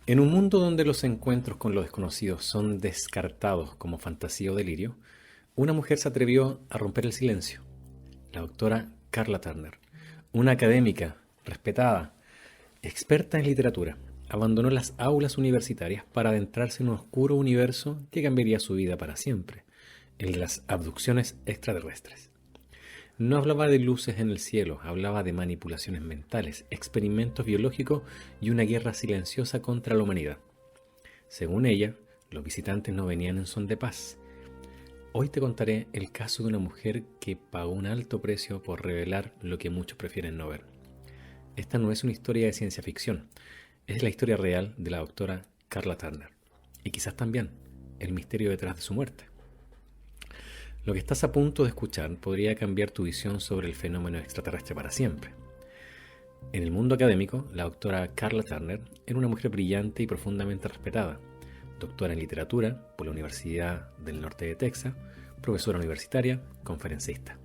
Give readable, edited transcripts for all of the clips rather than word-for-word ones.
En un mundo donde los encuentros con lo desconocido son descartados como fantasía o delirio, una mujer se atrevió a romper el silencio, la doctora Carla Turner, una académica respetada, experta en literatura. Abandonó las aulas universitarias para adentrarse en un oscuro universo que cambiaría su vida para siempre, el de las abducciones extraterrestres. No hablaba de luces en el cielo, hablaba de manipulaciones mentales, experimentos biológicos y una guerra silenciosa contra la humanidad. Según ella, los visitantes no venían en son de paz. Hoy te contaré el caso de una mujer que pagó un alto precio por revelar lo que muchos prefieren no ver. Esta no es una historia de ciencia ficción, es la historia real de la doctora Carla Turner. Y quizás también el misterio detrás de su muerte. Lo que estás a punto de escuchar podría cambiar tu visión sobre el fenómeno extraterrestre para siempre. En el mundo académico, la doctora Carla Turner era una mujer brillante y profundamente respetada, doctora en literatura por la Universidad del Norte de Texas, profesora universitaria, conferencista.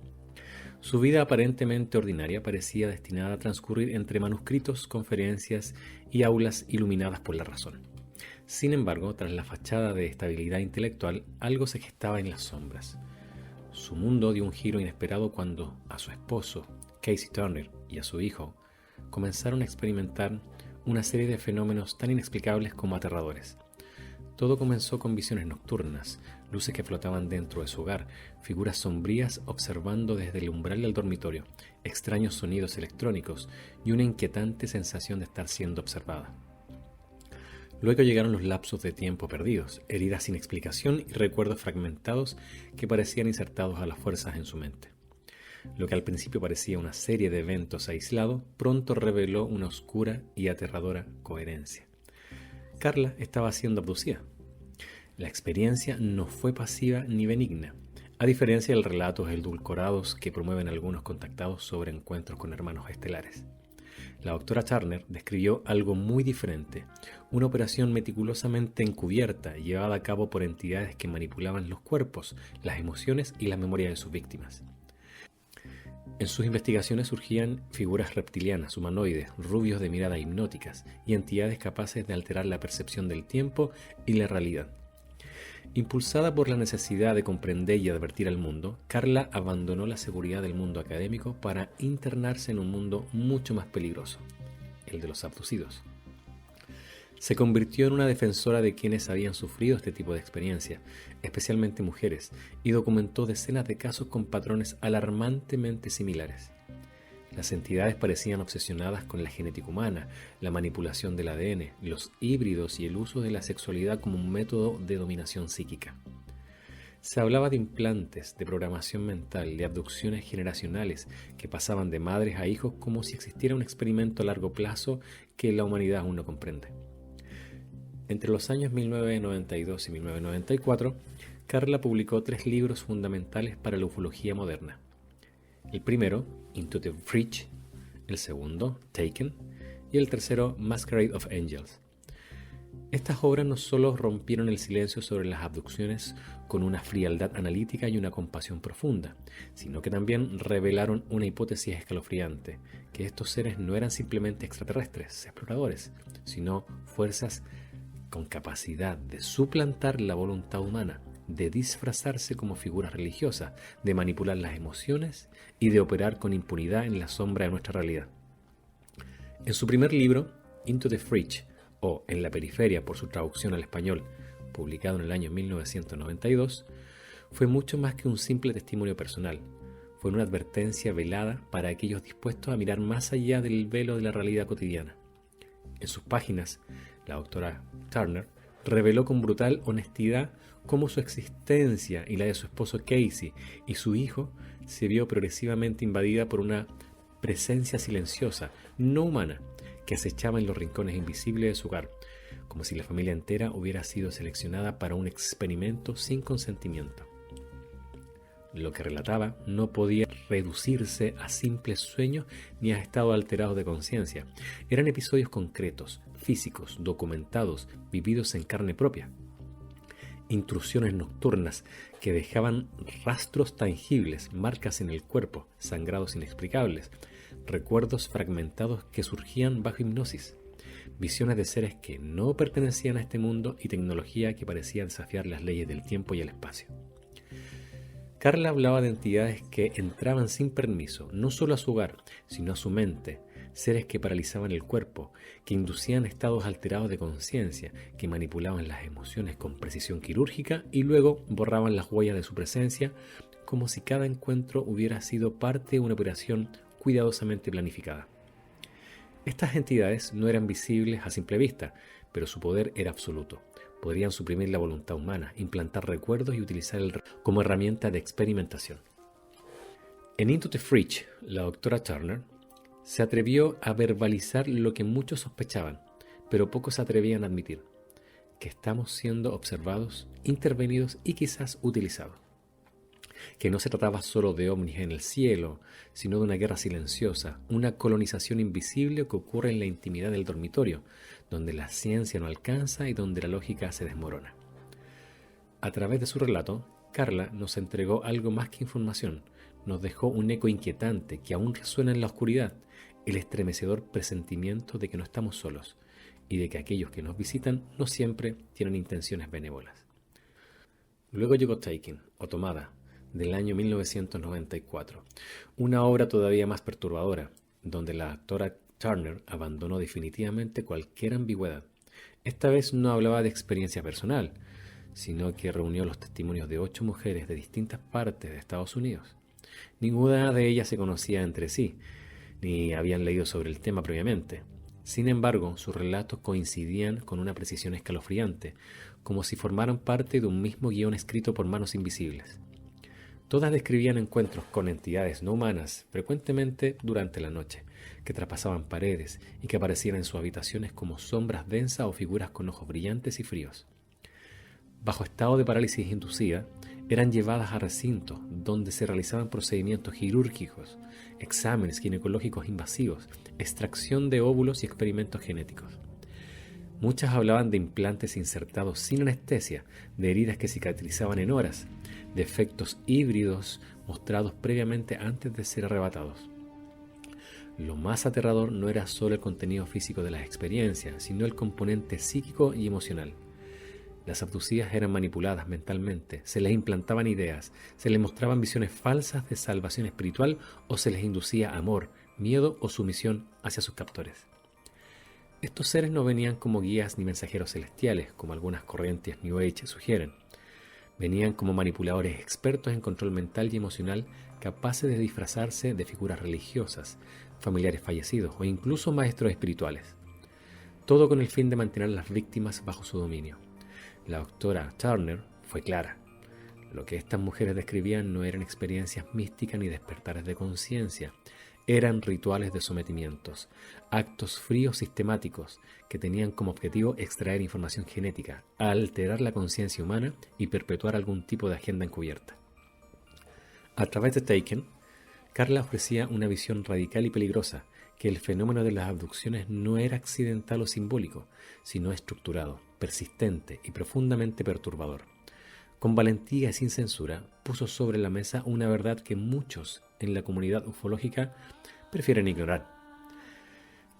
Su vida aparentemente ordinaria parecía destinada a transcurrir entre manuscritos, conferencias y aulas iluminadas por la razón. Sin embargo, tras la fachada de estabilidad intelectual, algo se gestaba en las sombras. Su mundo dio un giro inesperado cuando a su esposo, Casey Turner, y a su hijo comenzaron a experimentar una serie de fenómenos tan inexplicables como aterradores. Todo comenzó con visiones nocturnas, luces que flotaban dentro de su hogar, figuras sombrías observando desde el umbral del dormitorio, extraños sonidos electrónicos y una inquietante sensación de estar siendo observada. Luego llegaron los lapsos de tiempo perdidos, heridas sin explicación y recuerdos fragmentados que parecían insertados a las fuerzas en su mente. Lo que al principio parecía una serie de eventos aislados, pronto reveló una oscura y aterradora coherencia. Carla estaba siendo abducida. La experiencia no fue pasiva ni benigna, a diferencia de relatos edulcorados que promueven algunos contactados sobre encuentros con hermanos estelares. La doctora Turner describió algo muy diferente, una operación meticulosamente encubierta llevada a cabo por entidades que manipulaban los cuerpos, las emociones y la memoria de sus víctimas. En sus investigaciones surgían figuras reptilianas, humanoides, rubios de miradas hipnóticas y entidades capaces de alterar la percepción del tiempo y la realidad. Impulsada por la necesidad de comprender y advertir al mundo, Carla abandonó la seguridad del mundo académico para internarse en un mundo mucho más peligroso, el de los abducidos. Se convirtió en una defensora de quienes habían sufrido este tipo de experiencia, especialmente mujeres, y documentó decenas de casos con patrones alarmantemente similares. Las entidades parecían obsesionadas con la genética humana, la manipulación del ADN, los híbridos y el uso de la sexualidad como un método de dominación psíquica. Se hablaba de implantes, de programación mental, de abducciones generacionales que pasaban de madres a hijos como si existiera un experimento a largo plazo que la humanidad aún no comprende. Entre los años 1992 y 1994, Carla publicó 3 libros fundamentales para la ufología moderna. El primero, Into the Fridge, el segundo, Taken, y el tercero, Masquerade of Angels. Estas obras no solo rompieron el silencio sobre las abducciones con una frialdad analítica y una compasión profunda, sino que también revelaron una hipótesis escalofriante, que estos seres no eran simplemente extraterrestres, exploradores, sino fuerzas con capacidad de suplantar la voluntad humana, de disfrazarse como figuras religiosas, de manipular las emociones y de operar con impunidad en la sombra de nuestra realidad. En su primer libro, Into the Fridge, o En la periferia por su traducción al español, publicado en el año 1992, fue mucho más que un simple testimonio personal. Fue una advertencia velada para aquellos dispuestos a mirar más allá del velo de la realidad cotidiana. En sus páginas, la doctora Turner reveló con brutal honestidad cómo su existencia y la de su esposo Casey y su hijo se vio progresivamente invadida por una presencia silenciosa, no humana, que acechaba en los rincones invisibles de su hogar, como si la familia entera hubiera sido seleccionada para un experimento sin consentimiento. Lo que relataba no podía reducirse a simples sueños ni a estados alterados de conciencia. Eran episodios concretos, físicos, documentados, vividos en carne propia. Intrusiones nocturnas que dejaban rastros tangibles, marcas en el cuerpo, sangrados inexplicables, recuerdos fragmentados que surgían bajo hipnosis, visiones de seres que no pertenecían a este mundo y tecnología que parecía desafiar las leyes del tiempo y el espacio. Carla hablaba de entidades que entraban sin permiso, no solo a su hogar, sino a su mente, seres que paralizaban el cuerpo, que inducían estados alterados de conciencia, que manipulaban las emociones con precisión quirúrgica y luego borraban las huellas de su presencia, como si cada encuentro hubiera sido parte de una operación cuidadosamente planificada. Estas entidades no eran visibles a simple vista, pero su poder era absoluto. Podrían suprimir la voluntad humana, implantar recuerdos y utilizar como herramienta de experimentación. En Into the Fridge, la doctora Turner se atrevió a verbalizar lo que muchos sospechaban, pero pocos se atrevían a admitir, que estamos siendo observados, intervenidos y quizás utilizados. Que no se trataba solo de ovnis en el cielo, sino de una guerra silenciosa, una colonización invisible que ocurre en la intimidad del dormitorio, donde la ciencia no alcanza y donde la lógica se desmorona. A través de su relato, Carla nos entregó algo más que información, nos dejó un eco inquietante que aún resuena en la oscuridad, el estremecedor presentimiento de que no estamos solos y de que aquellos que nos visitan no siempre tienen intenciones benévolas. Luego llegó Taken, o Tomada, del año 1994, una obra todavía más perturbadora, donde la doctora Turner abandonó definitivamente cualquier ambigüedad. Esta vez no hablaba de experiencia personal, sino que reunió los testimonios de 8 mujeres de distintas partes de Estados Unidos. Ninguna de ellas se conocía entre sí, ni habían leído sobre el tema previamente. Sin embargo, sus relatos coincidían con una precisión escalofriante, como si formaran parte de un mismo guión escrito por manos invisibles. Todas describían encuentros con entidades no humanas, frecuentemente durante la noche, que traspasaban paredes y que aparecían en sus habitaciones como sombras densas o figuras con ojos brillantes y fríos. Bajo estado de parálisis inducida, eran llevadas a recintos donde se realizaban procedimientos quirúrgicos, exámenes ginecológicos invasivos, extracción de óvulos y experimentos genéticos. Muchas hablaban de implantes insertados sin anestesia, de heridas que cicatrizaban en horas, de efectos híbridos mostrados previamente antes de ser arrebatados. Lo más aterrador no era solo el contenido físico de las experiencias, sino el componente psíquico y emocional. Las abducidas eran manipuladas mentalmente, se les implantaban ideas, se les mostraban visiones falsas de salvación espiritual o se les inducía amor, miedo o sumisión hacia sus captores. Estos seres no venían como guías ni mensajeros celestiales, como algunas corrientes New Age sugieren. Venían como manipuladores expertos en control mental y emocional, capaces de disfrazarse de figuras religiosas, familiares fallecidos o incluso maestros espirituales. Todo con el fin de mantener a las víctimas bajo su dominio. La doctora Turner fue clara. Lo que estas mujeres describían no eran experiencias místicas ni despertares de conciencia. Eran rituales de sometimientos, actos fríos sistemáticos que tenían como objetivo extraer información genética, alterar la conciencia humana y perpetuar algún tipo de agenda encubierta. A través de Taken, Carla ofrecía una visión radical y peligrosa, que el fenómeno de las abducciones no era accidental o simbólico, sino estructurado, persistente y profundamente perturbador. Con valentía y sin censura, puso sobre la mesa una verdad que muchos en la comunidad ufológica prefieren ignorar.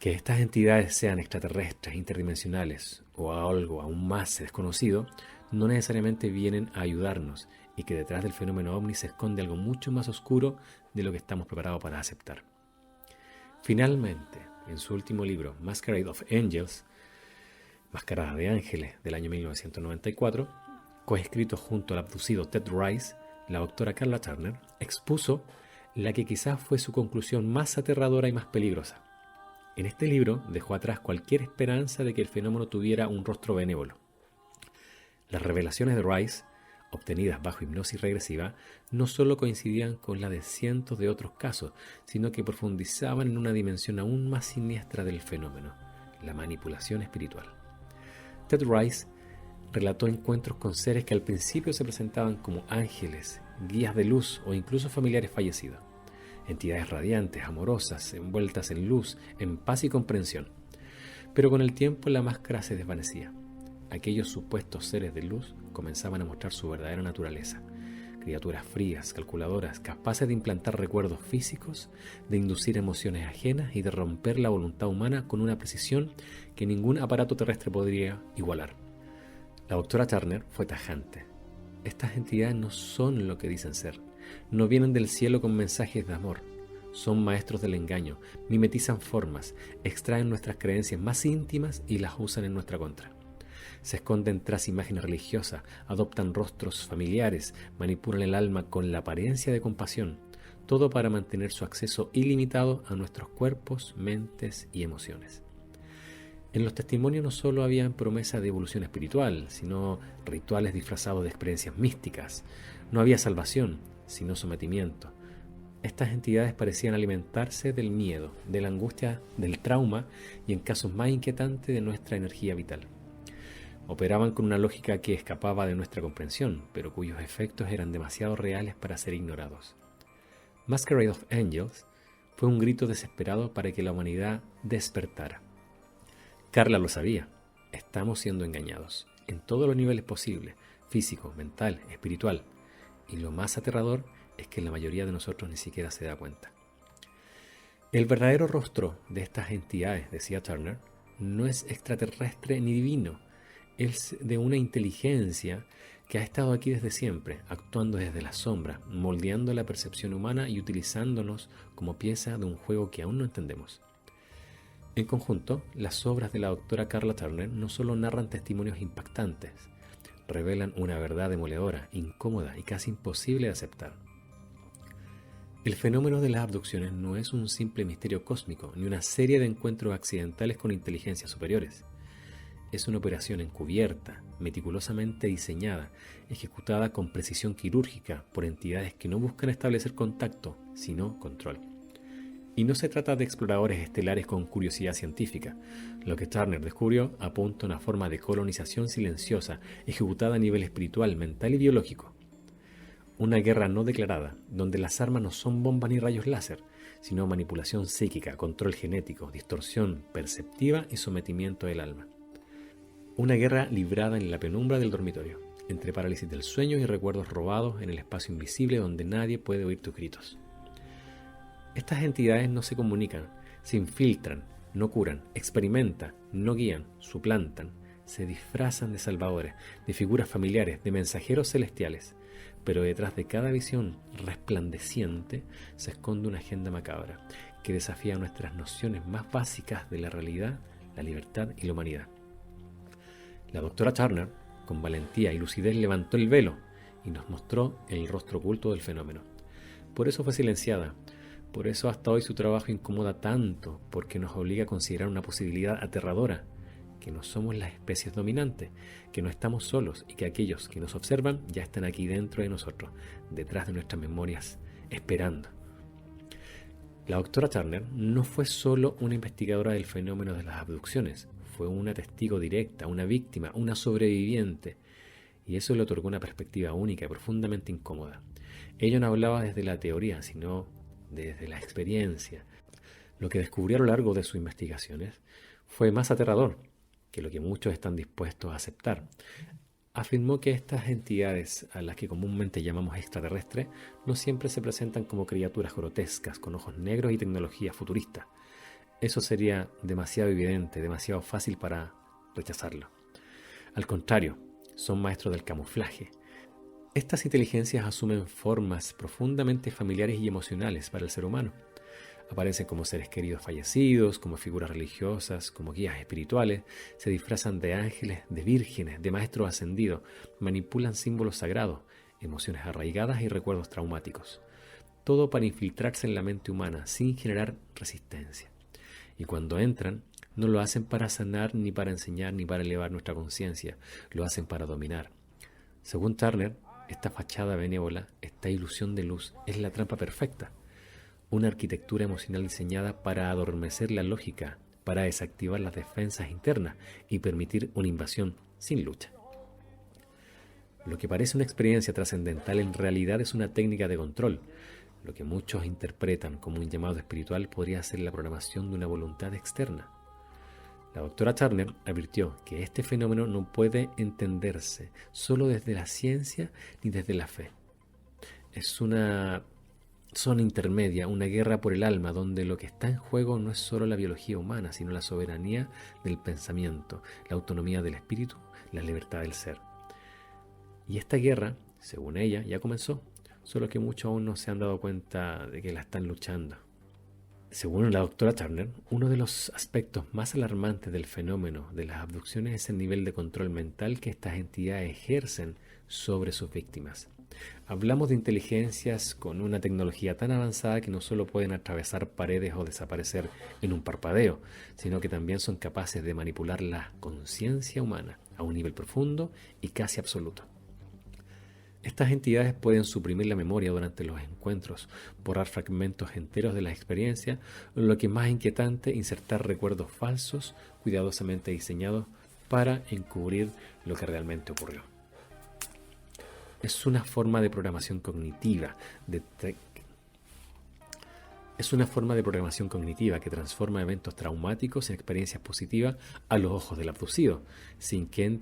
Que estas entidades sean extraterrestres, interdimensionales o algo aún más desconocido, no necesariamente vienen a ayudarnos y que detrás del fenómeno ovni se esconde algo mucho más oscuro de lo que estamos preparados para aceptar. Finalmente, en su último libro, Masquerade of Angels, Mascarada de Ángeles, del año 1994, coescrito junto al abducido Ted Rice, la doctora Carla Turner expuso la que quizás fue su conclusión más aterradora y más peligrosa. En este libro dejó atrás cualquier esperanza de que el fenómeno tuviera un rostro benévolo. Las revelaciones de Rice, obtenidas bajo hipnosis regresiva, no solo coincidían con la de cientos de otros casos, sino que profundizaban en una dimensión aún más siniestra del fenómeno, la manipulación espiritual. Ted Rice relató encuentros con seres que al principio se presentaban como ángeles, guías de luz o incluso familiares fallecidos. Entidades radiantes, amorosas, envueltas en luz, en paz y comprensión. Pero con el tiempo la máscara se desvanecía. Aquellos supuestos seres de luz comenzaban a mostrar su verdadera naturaleza. criaturas frías, calculadoras, capaces de implantar recuerdos físicos, de inducir emociones ajenas y de romper la voluntad humana con una precisión que ningún aparato terrestre podría igualar. La doctora Turner fue tajante. Estas entidades no son lo que dicen ser. No vienen del cielo con mensajes de amor. Son maestros del engaño, mimetizan formas, extraen nuestras creencias más íntimas y las usan en nuestra contra. Se esconden tras imágenes religiosas, adoptan rostros familiares, manipulan el alma con la apariencia de compasión, todo para mantener su acceso ilimitado a nuestros cuerpos, mentes y emociones. En los testimonios no solo había promesa de evolución espiritual, sino rituales disfrazados de experiencias místicas. No había salvación, sino sometimiento. Estas entidades parecían alimentarse del miedo, de la angustia, del trauma y, en casos más inquietantes, de nuestra energía vital. Operaban con una lógica que escapaba de nuestra comprensión, pero cuyos efectos eran demasiado reales para ser ignorados. Masquerade of Angels fue un grito desesperado para que la humanidad despertara. Carla lo sabía. Estamos siendo engañados, en todos los niveles posibles, físico, mental, espiritual. Y lo más aterrador es que la mayoría de nosotros ni siquiera se da cuenta. El verdadero rostro de estas entidades, decía Turner, no es extraterrestre ni divino, es de una inteligencia que ha estado aquí desde siempre, actuando desde la sombra, moldeando la percepción humana y utilizándonos como pieza de un juego que aún no entendemos. En conjunto, las obras de la doctora Karla Turner no solo narran testimonios impactantes, revelan una verdad demoledora, incómoda y casi imposible de aceptar. El fenómeno de las abducciones no es un simple misterio cósmico, ni una serie de encuentros accidentales con inteligencias superiores. Es una operación encubierta, meticulosamente diseñada, ejecutada con precisión quirúrgica por entidades que no buscan establecer contacto, sino control. Y no se trata de exploradores estelares con curiosidad científica. Lo que Turner descubrió apunta a una forma de colonización silenciosa, ejecutada a nivel espiritual, mental y biológico. Una guerra no declarada, donde las armas no son bombas ni rayos láser, sino manipulación psíquica, control genético, distorsión perceptiva y sometimiento del alma. Una guerra librada en la penumbra del dormitorio, entre parálisis del sueño y recuerdos robados en el espacio invisible donde nadie puede oír tus gritos. Estas entidades no se comunican, se infiltran, no curan, experimentan, no guían, suplantan, se disfrazan de salvadores, de figuras familiares, de mensajeros celestiales, pero detrás de cada visión resplandeciente se esconde una agenda macabra que desafía nuestras nociones más básicas de la realidad, la libertad y la humanidad. La doctora Turner, con valentía y lucidez, levantó el velo y nos mostró el rostro oculto del fenómeno. Por eso fue silenciada. Por eso hasta hoy su trabajo incomoda tanto, porque nos obliga a considerar una posibilidad aterradora, que no somos las especies dominantes, que no estamos solos y que aquellos que nos observan ya están aquí dentro de nosotros, detrás de nuestras memorias, esperando. La doctora Turner no fue solo una investigadora del fenómeno de las abducciones, fue una testigo directa, una víctima, una sobreviviente, y eso le otorgó una perspectiva única y profundamente incómoda. Ella no hablaba desde la teoría, sino desde la experiencia. Lo que descubrió a lo largo de sus investigaciones fue más aterrador que lo que muchos están dispuestos a aceptar. Afirmó que estas entidades, a las que comúnmente llamamos extraterrestres, no siempre se presentan como criaturas grotescas, con ojos negros y tecnología futurista. Eso sería demasiado evidente, demasiado fácil para rechazarlo. Al contrario, son maestros del camuflaje. Estas inteligencias asumen formas profundamente familiares y emocionales para el ser humano. Aparecen como seres queridos fallecidos, como figuras religiosas, como guías espirituales, se disfrazan de ángeles, de vírgenes, de maestros ascendidos, manipulan símbolos sagrados, emociones arraigadas y recuerdos traumáticos. Todo para infiltrarse en la mente humana sin generar resistencia. Y cuando entran, no lo hacen para sanar, ni para enseñar, ni para elevar nuestra conciencia, lo hacen para dominar. Según Turner, esta fachada benévola, esta ilusión de luz, es la trampa perfecta. Una arquitectura emocional diseñada para adormecer la lógica, para desactivar las defensas internas y permitir una invasión sin lucha. Lo que parece una experiencia trascendental en realidad es una técnica de control. Lo que muchos interpretan como un llamado espiritual podría ser la programación de una voluntad externa. La doctora Turner advirtió que este fenómeno no puede entenderse solo desde la ciencia ni desde la fe. Es una zona intermedia, una guerra por el alma, donde lo que está en juego no es solo la biología humana, sino la soberanía del pensamiento, la autonomía del espíritu, la libertad del ser. Y esta guerra, según ella, ya comenzó, solo que muchos aún no se han dado cuenta de que la están luchando. Según la doctora Turner, uno de los aspectos más alarmantes del fenómeno de las abducciones es el nivel de control mental que estas entidades ejercen sobre sus víctimas. Hablamos de inteligencias con una tecnología tan avanzada que no solo pueden atravesar paredes o desaparecer en un parpadeo, sino que también son capaces de manipular la conciencia humana a un nivel profundo y casi absoluto. Estas entidades pueden suprimir la memoria durante los encuentros, borrar fragmentos enteros de la experiencia, o lo que es más inquietante, insertar recuerdos falsos cuidadosamente diseñados para encubrir lo que realmente ocurrió. Es una forma de programación cognitiva que transforma eventos traumáticos en experiencias positivas a los ojos del abducido, sin que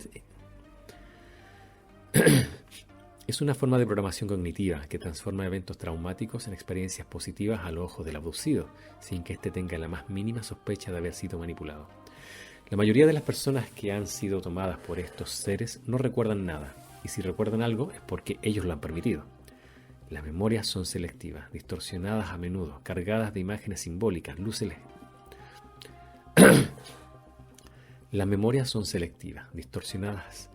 Es una forma de programación cognitiva que transforma eventos traumáticos en experiencias positivas a los ojos del abducido, sin que éste tenga la más mínima sospecha de haber sido manipulado. La mayoría de las personas que han sido tomadas por estos seres no recuerdan nada, y si recuerdan algo es porque ellos lo han permitido. Las memorias son selectivas, distorsionadas a menudo, cargadas de imágenes simbólicas, luces. Las memorias son selectivas, distorsionadas.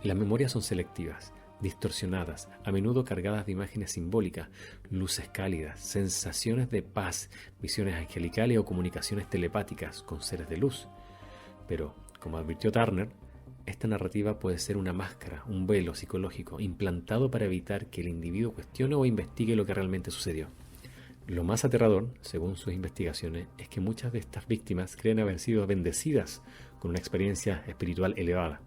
Las memorias son selectivas, distorsionadas, a menudo cargadas de imágenes simbólicas, luces cálidas, sensaciones de paz, visiones angelicales o comunicaciones telepáticas con seres de luz. Pero, como advirtió Turner, esta narrativa puede ser una máscara, un velo psicológico implantado para evitar que el individuo cuestione o investigue lo que realmente sucedió. Lo más aterrador, según sus investigaciones, es que muchas de estas víctimas creen haber sido bendecidas con una experiencia espiritual elevada.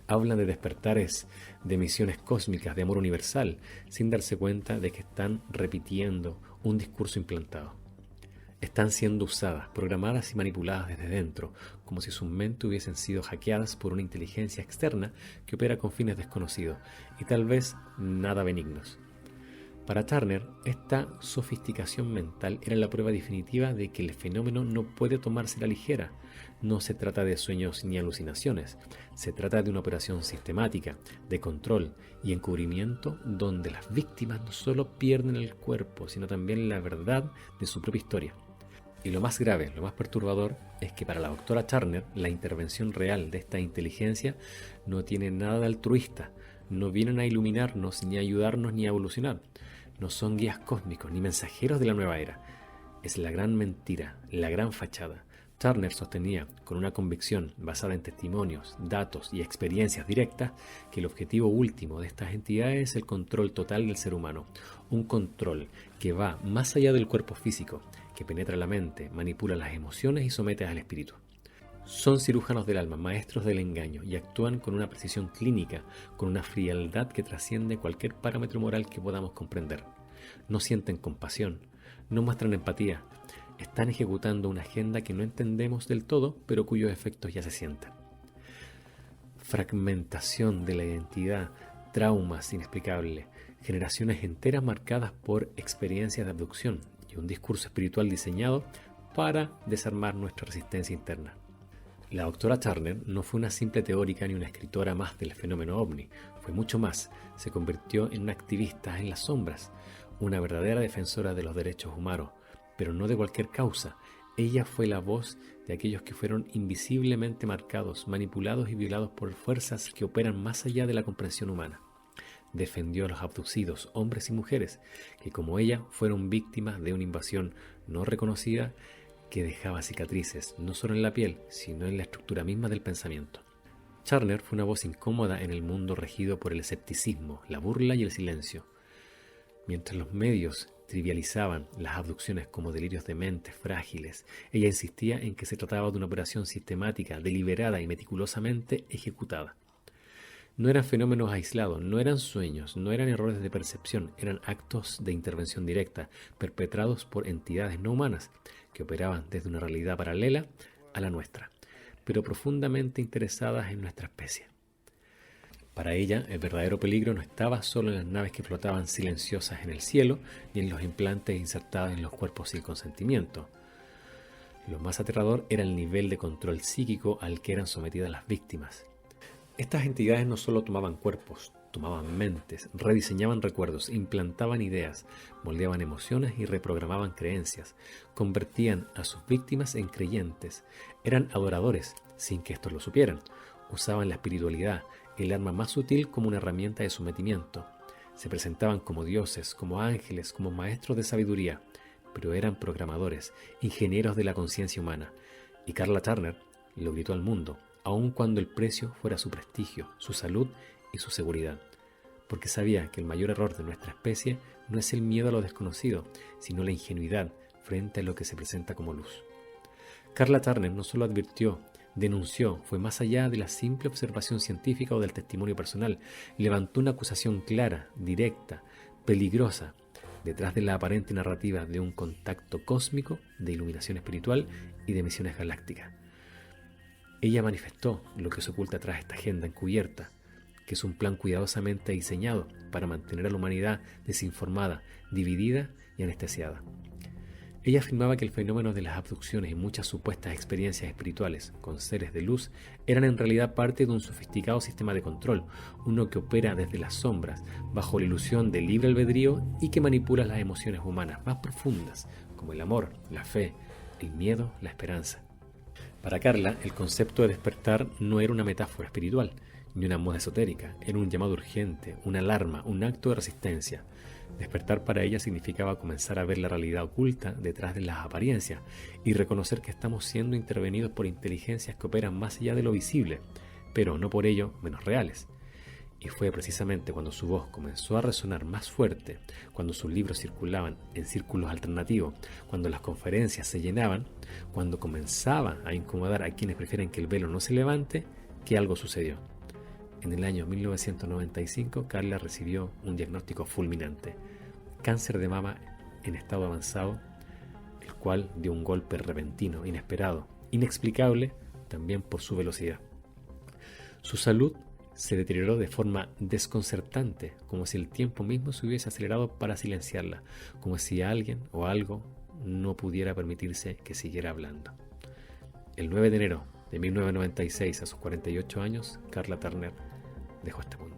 Hablan de despertares, de misiones cósmicas, de amor universal, sin darse cuenta de que están repitiendo un discurso implantado. Están siendo usadas, programadas y manipuladas desde dentro, como si sus mentes hubiesen sido hackeadas por una inteligencia externa que opera con fines desconocidos y tal vez nada benignos. Para Turner, esta sofisticación mental era la prueba definitiva de que el fenómeno no puede tomarse a la ligera. No se trata de sueños ni alucinaciones, se trata de una operación sistemática, de control y encubrimiento donde las víctimas no solo pierden el cuerpo, sino también la verdad de su propia historia. Y lo más grave, lo más perturbador, es que para la doctora Turner, la intervención real de esta inteligencia no tiene nada de altruista, no vienen a iluminarnos, ni a ayudarnos, ni a evolucionar. No son guías cósmicos, ni mensajeros de la nueva era. Es la gran mentira, la gran fachada. Turner sostenía, con una convicción basada en testimonios, datos y experiencias directas, que el objetivo último de estas entidades es el control total del ser humano. Un control que va más allá del cuerpo físico, que penetra la mente, manipula las emociones y somete al espíritu. Son cirujanos del alma, maestros del engaño, y actúan con una precisión clínica, con una frialdad que trasciende cualquier parámetro moral que podamos comprender. No sienten compasión, no muestran empatía, están ejecutando una agenda que no entendemos del todo, pero cuyos efectos ya se sienten. Fragmentación de la identidad, traumas inexplicables, generaciones enteras marcadas por experiencias de abducción y un discurso espiritual diseñado para desarmar nuestra resistencia interna. La doctora Turner no fue una simple teórica ni una escritora más del fenómeno ovni, fue mucho más. Se convirtió en una activista en las sombras, una verdadera defensora de los derechos humanos, pero no de cualquier causa. Ella fue la voz de aquellos que fueron invisiblemente marcados, manipulados y violados por fuerzas que operan más allá de la comprensión humana. Defendió a los abducidos, hombres y mujeres, que como ella fueron víctimas de una invasión no reconocida que dejaba cicatrices no solo en la piel, sino en la estructura misma del pensamiento. Turner fue una voz incómoda en el mundo regido por el escepticismo, la burla y el silencio. Mientras los medios trivializaban las abducciones como delirios de mentes frágiles, ella insistía en que se trataba de una operación sistemática, deliberada y meticulosamente ejecutada. No eran fenómenos aislados, no eran sueños, no eran errores de percepción, eran actos de intervención directa, perpetrados por entidades no humanas, que operaban desde una realidad paralela a la nuestra, pero profundamente interesadas en nuestra especie. Para ella, el verdadero peligro no estaba solo en las naves que flotaban silenciosas en el cielo, ni en los implantes insertados en los cuerpos sin consentimiento. Lo más aterrador era el nivel de control psíquico al que eran sometidas las víctimas. Estas entidades no solo tomaban cuerpos, tomaban mentes, rediseñaban recuerdos, implantaban ideas, moldeaban emociones y reprogramaban creencias, convertían a sus víctimas en creyentes, eran adoradores sin que estos lo supieran, usaban la espiritualidad, el arma más sutil, como una herramienta de sometimiento. Se presentaban como dioses, como ángeles, como maestros de sabiduría, pero eran programadores, ingenieros de la conciencia humana. Y Karla Turner lo gritó al mundo, aun cuando el precio fuera su prestigio, su salud y su seguridad. Porque sabía que el mayor error de nuestra especie no es el miedo a lo desconocido, sino la ingenuidad frente a lo que se presenta como luz. Karla Turner no solo advirtió, denunció, fue más allá de la simple observación científica o del testimonio personal, levantó una acusación clara, directa, peligrosa, detrás de la aparente narrativa de un contacto cósmico, de iluminación espiritual y de misiones galácticas. Ella manifestó lo que se oculta tras esta agenda encubierta, que es un plan cuidadosamente diseñado para mantener a la humanidad desinformada, dividida y anestesiada. Ella afirmaba que el fenómeno de las abducciones y muchas supuestas experiencias espirituales con seres de luz eran en realidad parte de un sofisticado sistema de control, uno que opera desde las sombras, bajo la ilusión del libre albedrío y que manipula las emociones humanas más profundas, como el amor, la fe, el miedo, la esperanza. Para Karla, el concepto de despertar no era una metáfora espiritual, ni una moda esotérica, era un llamado urgente, una alarma, un acto de resistencia. Despertar para ella significaba comenzar a ver la realidad oculta detrás de las apariencias y reconocer que estamos siendo intervenidos por inteligencias que operan más allá de lo visible, pero no por ello menos reales. Y fue precisamente cuando su voz comenzó a resonar más fuerte, cuando sus libros circulaban en círculos alternativos, cuando las conferencias se llenaban, cuando comenzaba a incomodar a quienes prefieren que el velo no se levante, que algo sucedió. En el año 1995, Karla recibió un diagnóstico fulminante: cáncer de mama en estado avanzado, el cual dio un golpe repentino, inesperado, inexplicable también por su velocidad. Su salud se deterioró de forma desconcertante, como si el tiempo mismo se hubiese acelerado para silenciarla, como si alguien o algo no pudiera permitirse que siguiera hablando. El 9 de enero de 1996, a sus 48 años, Karla Turner dejó este mundo.